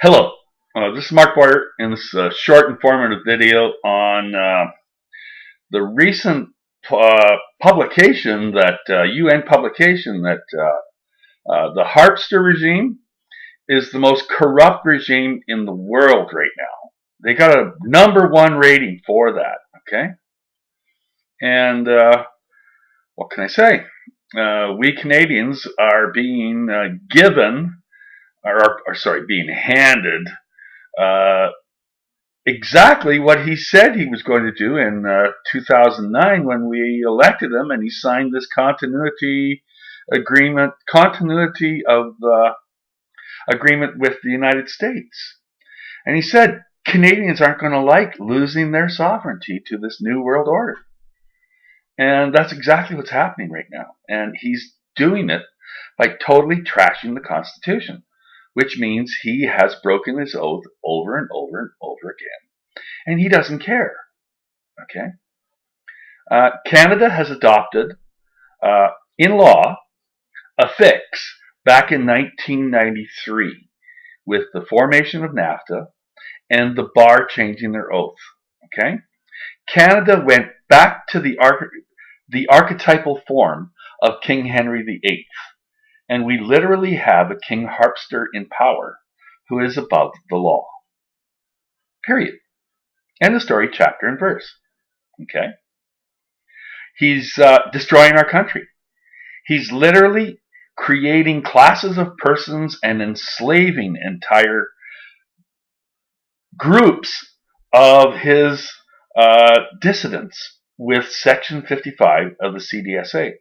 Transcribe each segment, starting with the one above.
Hello, this is Marc in this short informative video on the recent publication that UN publication that the Harpster regime is the most corrupt regime in the world right now. They got a #1 rating for that. Okay, and what can I say? We Canadians are being given, being handed exactly what he said he was going to do in 2009 when we elected him, and he signed this continuity agreement, agreement with the United States. And he said Canadians aren't going to like losing their sovereignty to this new world order. And that's exactly what's happening right now. And he's doing it by totally trashing the Constitution, which means he has broken his oath over and over and over again. And he doesn't care. Okay? Canada has adopted, in law, a fix back in 1993 with the formation of NAFTA and the bar changing their oath. Okay? Canada went back to the archetypal form of King Henry VIII. And we literally have a King Harpster in power who is above the law. Period. End of story, chapter and verse. Okay? He's destroying our country. He's literally creating classes of persons and enslaving entire groups of his dissidents with Section 55 of the CDSA.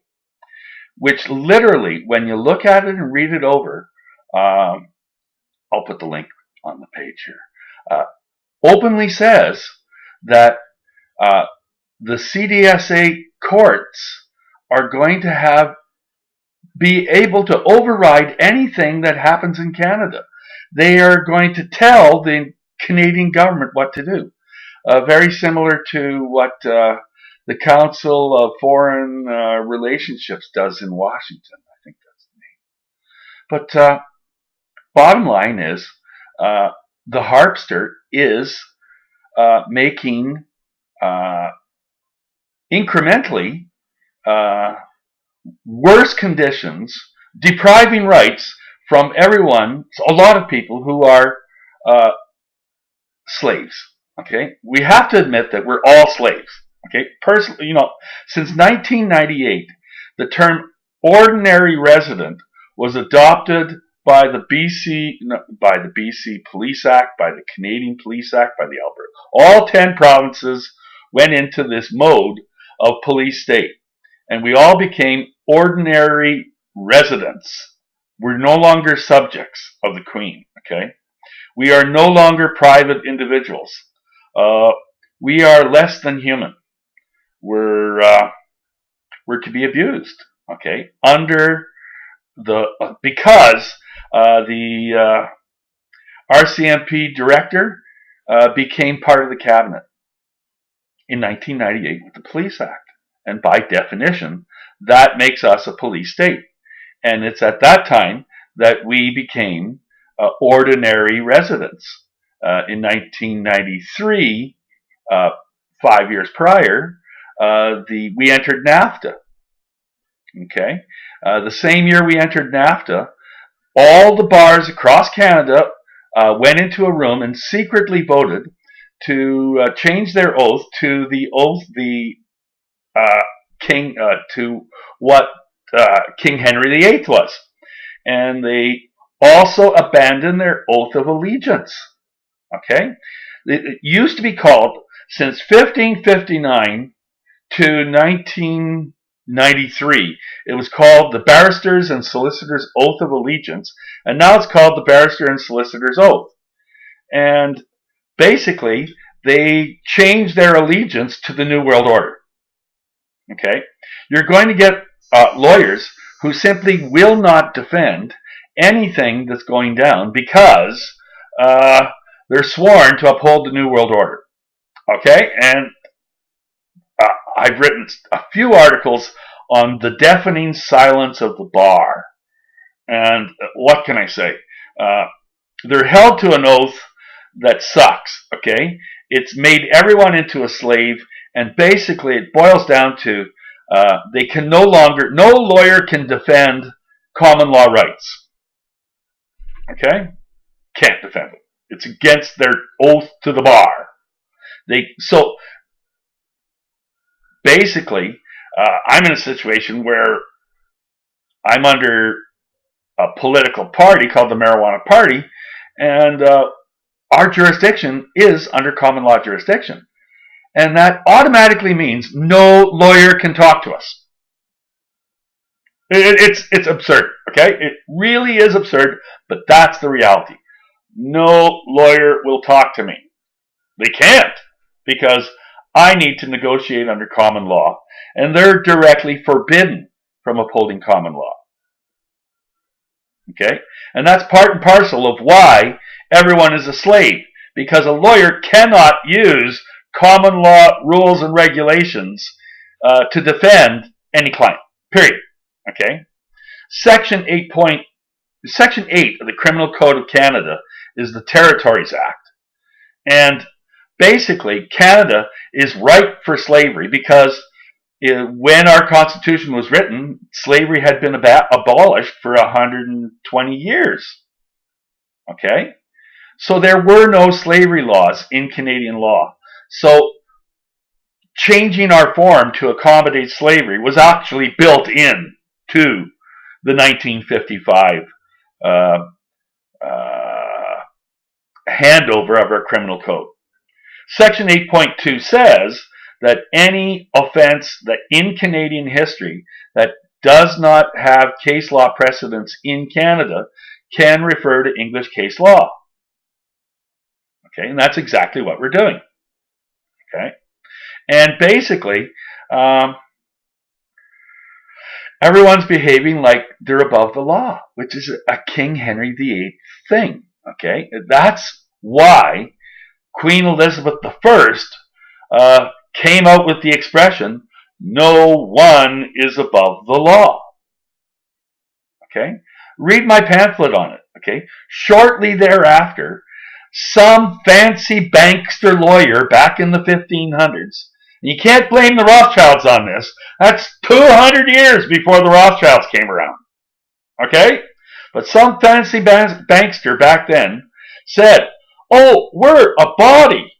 Which literally, when you look at it and read it over, I'll put the link on the page here, openly says that the CDSA courts are going to be able to override anything that happens in Canada. They are going to tell the Canadian government what to do. Very similar to what the Council of Foreign Relationships does in Washington. I think that's the name. But bottom line is, the Harpster is making incrementally worse conditions, depriving rights from everyone, a lot of people who are slaves. Okay, we have to admit that we're all slaves. Okay, personally, since 1998, the term ordinary resident was adopted by the BC Police Act, by the Canadian Police Act, by the Alberta. All 10 provinces went into this mode of police state, and we all became ordinary residents. We're no longer subjects of the Queen. Okay, we are no longer private individuals. We are less than human. We're to be abused, okay? Because the RCMP director became part of the cabinet in 1998 with the Police Act, and by definition, that makes us a police state. And it's at that time that we became ordinary residents. In 1993, 5 years prior, we entered NAFTA. Okay, the same year we entered NAFTA, all the bars across Canada went into a room and secretly voted to change their oath to to what King Henry VIII was, and they also abandoned their oath of allegiance. Okay, it used to be called, since 1559 to 1993, it was called the Barristers and Solicitors Oath of Allegiance, and now it's called the Barrister and Solicitor's Oath. And basically, they changed their allegiance to the New World Order. Okay, you're going to get lawyers who simply will not defend anything that's going down because they're sworn to uphold the New World Order. Okay, and I've written a few articles on the deafening silence of the bar. And what can I say? They're held to an oath that sucks, okay? It's made everyone into a slave, and basically it boils down to they can no lawyer can defend common law rights, okay? Can't defend it. It's against their oath to the bar. So basically, I'm in a situation where I'm under a political party called the Marijuana Party, and our jurisdiction is under common law jurisdiction. And that automatically means no lawyer can talk to us. It's absurd, okay? It really is absurd, but that's the reality. No lawyer will talk to me. They can't, because I need to negotiate under common law, and they're directly forbidden from upholding common law. Okay? And that's part and parcel of why everyone is a slave, because a lawyer cannot use common law rules and regulations to defend any client, period. Okay? Section 8 of the Criminal Code of Canada is the Territories Act. And basically, Canada is ripe for slavery because when our Constitution was written, slavery had been abolished for 120 years. Okay? So there were no slavery laws in Canadian law. So changing our form to accommodate slavery was actually built in to the 1955 handover of our criminal code. Section 8.2 says that any offense that in Canadian history that does not have case law precedents in Canada can refer to English case law. Okay, and that's exactly what we're doing. Okay, and basically, everyone's behaving like they're above the law, which is a King Henry VIII thing. Okay, that's why Queen Elizabeth I came out with the expression, "No one is above the law." Okay, read my pamphlet on it. Okay, shortly thereafter, some fancy bankster lawyer back in the 1500s. You can't blame the Rothschilds on this. That's 200 years before the Rothschilds came around. Okay? But some fancy bankster back then said, "Oh, we're a body.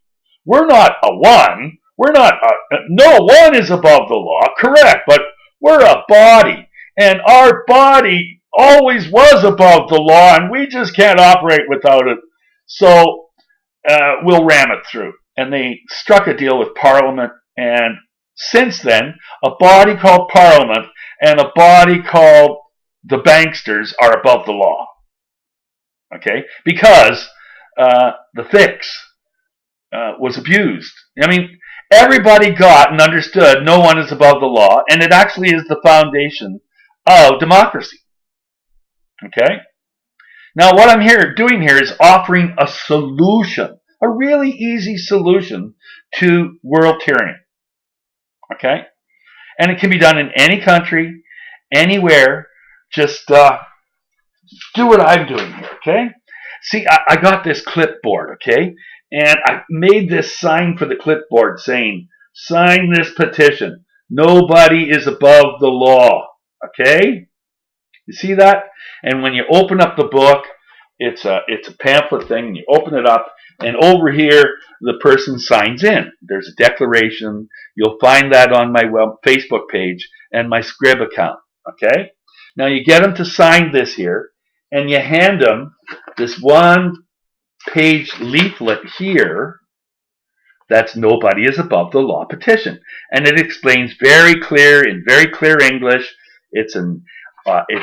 We're not a one. We're not no one is above the law." Correct, but we're a body. And our body always was above the law, and we just can't operate without it. So we'll ram it through. And they struck a deal with Parliament, and since then, a body called Parliament and a body called the banksters are above the law. Okay? Because the fix was abused. I mean, everybody got and understood no one is above the law, and it actually is the foundation of democracy. Okay? Now, what I'm doing here is offering a solution, a really easy solution to world tyranny. Okay? And it can be done in any country, anywhere. Just do what I'm doing here, okay? See, I got this clipboard, okay? And I made this sign for the clipboard saying, "Sign this petition. Nobody is above the law." Okay? You see that? And when you open up the book, it's a pamphlet thing, and you open it up, and over here, the person signs in. There's a declaration. You'll find that on my Facebook page and my Scrib account. Okay? Now you get them to sign this here, and you hand them this one-page leaflet here. That's "Nobody is above the law" petition, and it explains in very clear English. It's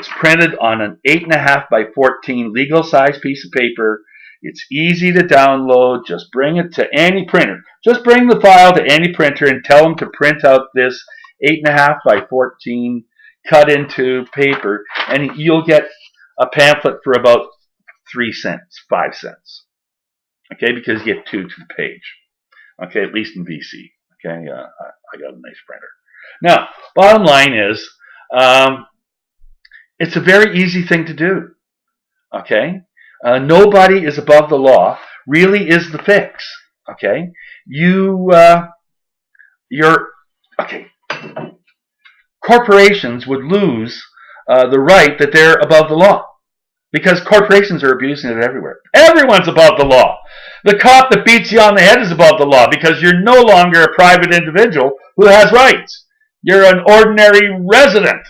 printed on an 8.5 by 14 legal size piece of paper. It's easy to download. Just bring it to any printer. Just bring the file to any printer and tell them to print out this 8.5 by 14 cut into paper, and you'll get a pamphlet for about 3 cents, 5 cents. Okay, because you get 2 to the page. Okay, at least in BC. Okay, I got a nice printer. Now, bottom line is, it's a very easy thing to do. Okay, Nobody is above the law really is the fix. Okay, you're okay. Corporations would lose the right that they're above the law because corporations are abusing it everywhere. Everyone's above the law. The cop that beats you on the head is above the law because you're no longer a private individual who has rights. You're an ordinary resident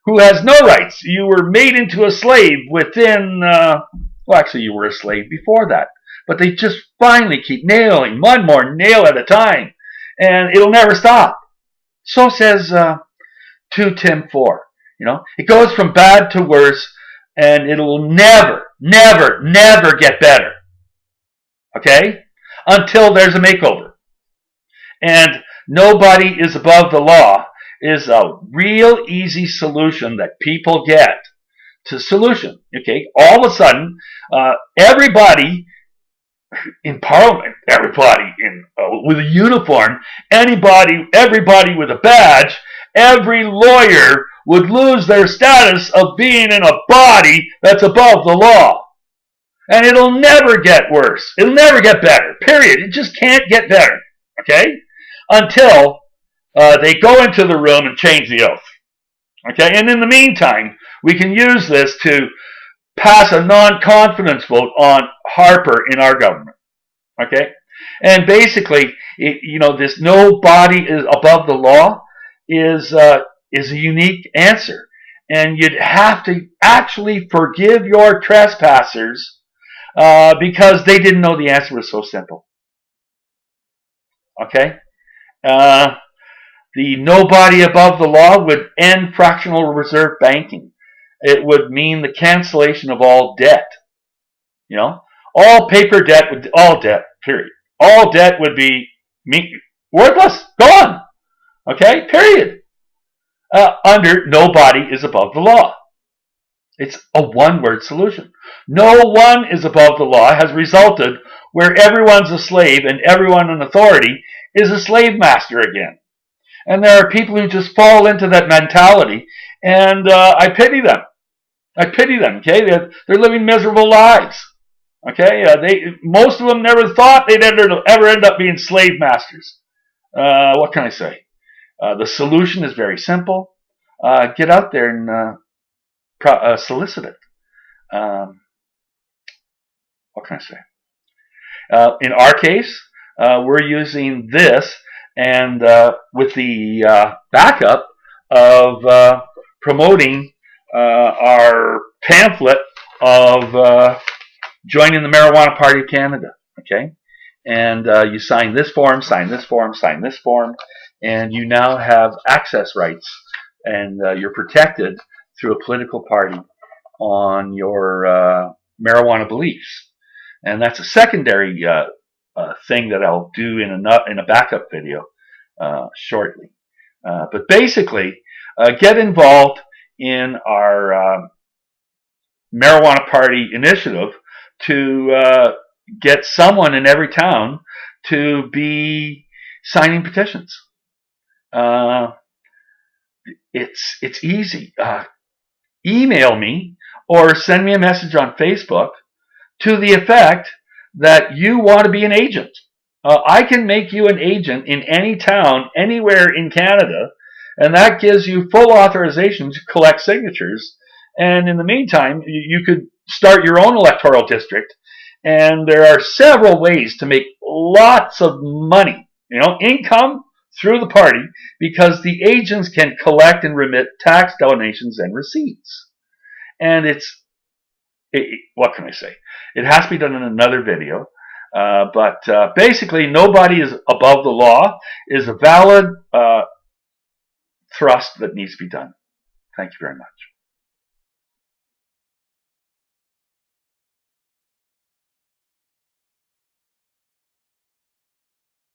who has no rights. You were made into a slave within, well, actually, you were a slave before that. But they just finally keep nailing one more nail at a time, and it'll never stop. So says 2 Tim 4. You know, it goes from bad to worse, and it'll never, never, never get better. Okay? Until there's a makeover. And nobody is above the law is a real easy solution that people get to solution. Okay? All of a sudden, everybody in Parliament, everybody with a uniform, everybody with a badge, every lawyer would lose their status of being in a body that's above the law. And it'll never get worse. It'll never get better. Period. It just can't get better. Okay? Until they go into the room and change the oath. Okay? And in the meantime, we can use this to pass a non-confidence vote on Harper in our government. Okay? And basically, this nobody is above the law is a unique answer. And you'd have to actually forgive your trespassers because they didn't know the answer was so simple. Okay? The nobody above the law would end fractional reserve banking. It would mean the cancellation of all debt. You know, all paper debt all debt, period. All debt would be worthless, gone. Okay, period. Under nobody is above the law. It's a one-word solution. No one is above the law has resulted where everyone's a slave and everyone in authority is a slave master again. And there are people who just fall into that mentality, and I pity them. I pity them. Okay, they're living miserable lives. Okay, most of them never thought they'd ever end up being slave masters. What can I say? The solution is very simple. Get out there and solicit it. What can I say? In our case, we're using this and with the backup of promoting our pamphlet of joining the Marijuana Party of Canada. Okay, and you sign this form, sign this form, sign this form, and you now have access rights, and you're protected through a political party on your marijuana beliefs. And that's a secondary thing that I'll do in a backup video shortly. But basically, get involved in our marijuana party initiative to get someone in every town to be signing petitions. It's easy. Email me or send me a message on Facebook to the effect that you want to be an agent. I can make you an agent in any town, anywhere in Canada, and that gives you full authorization to collect signatures. And in the meantime, you could start your own electoral district, and there are several ways to make lots of money, income through the party, because the agents can collect and remit tax donations and receipts. And what can I say? It has to be done in another video. But basically, nobody is above the law is a valid thrust that needs to be done. Thank you very much.